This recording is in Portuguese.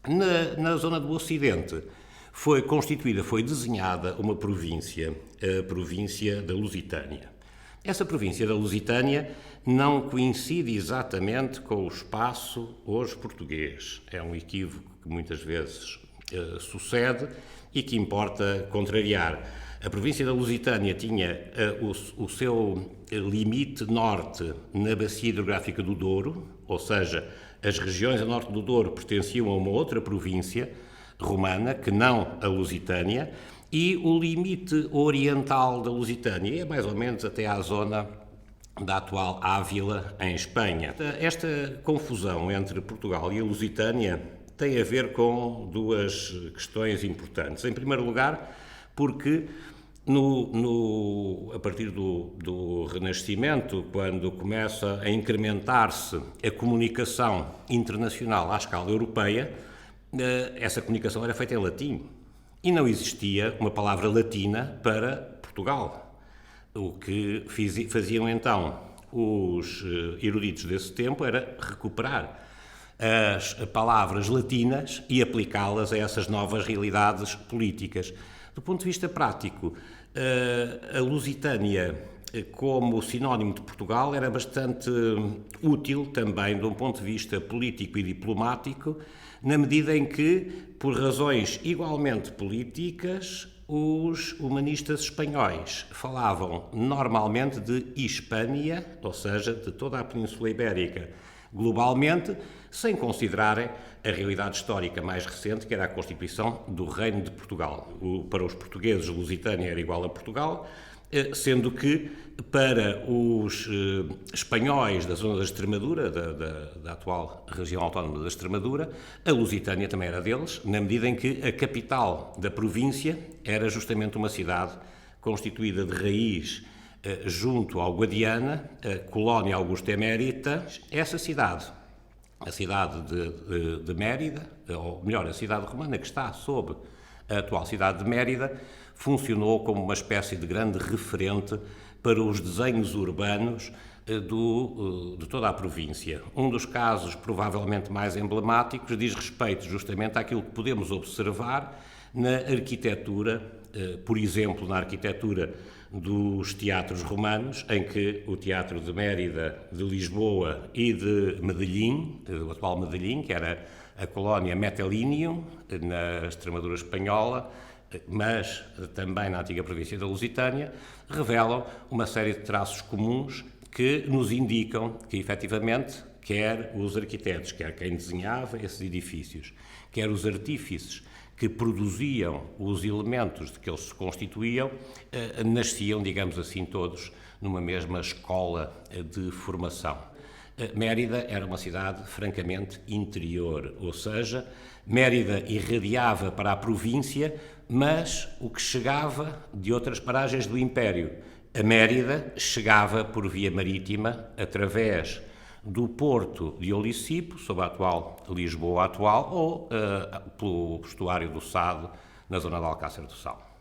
Na zona do Ocidente foi constituída, foi desenhada uma província, a província da Lusitânia. Essa província da Lusitânia não coincide exatamente com o espaço hoje português. É um equívoco que muitas vezes sucede e que importa contrariar. A província da Lusitânia tinha o seu limite norte na bacia hidrográfica do Douro, ou seja, as regiões a norte do Douro pertenciam a uma outra província romana, que não a Lusitânia, e o limite oriental da Lusitânia é mais ou menos até à zona da atual Ávila, em Espanha. Esta confusão entre Portugal e a Lusitânia tem a ver com duas questões importantes. Em primeiro lugar, porque a partir do Renascimento, quando começa a incrementar-se a comunicação internacional à escala europeia, essa comunicação era feita em latim e não existia uma palavra latina para Portugal. O que faziam então os eruditos desse tempo era recuperar as palavras latinas e aplicá-las a essas novas realidades políticas. Do ponto de vista prático, a Lusitânia, como sinónimo de Portugal, era bastante útil também de um ponto de vista político e diplomático, na medida em que, por razões igualmente políticas, os humanistas espanhóis falavam normalmente de Hispânia, ou seja, de toda a Península Ibérica, globalmente, sem considerarem a realidade histórica mais recente, que era a constituição do Reino de Portugal. Para os portugueses, Lusitânia era igual a Portugal, sendo que para os espanhóis da zona da Extremadura, da atual região autónoma da Extremadura, a Lusitânia também era deles, na medida em que a capital da província era justamente uma cidade constituída de raiz junto ao Guadiana, a colónia Augusta Emérita. Essa cidade, a cidade de Mérida, ou melhor, a cidade romana que está sob a atual cidade de Mérida, funcionou como uma espécie de grande referente para os desenhos urbanos de toda a província. Um dos casos provavelmente mais emblemáticos diz respeito justamente àquilo que podemos observar na arquitetura, por exemplo, na arquitetura dos teatros romanos, em que o Teatro de Mérida, de Lisboa e de Medellín, o atual Medellín, que era a colónia Metelinium, na Extremadura espanhola, mas também na antiga província da Lusitânia, revelam uma série de traços comuns que nos indicam que, efetivamente, quer os arquitetos, quer quem desenhava esses edifícios, quer os artífices que produziam os elementos de que eles se constituíam, nasciam, digamos assim, todos numa mesma escola de formação. Mérida era uma cidade francamente interior, ou seja, Mérida irradiava para a província, mas o que chegava de outras paragens do Império. A Mérida chegava por via marítima através do porto de Olicipo, sob a atual Lisboa atual, ou pelo estuário do Sado, na zona de Alcácer do Sal.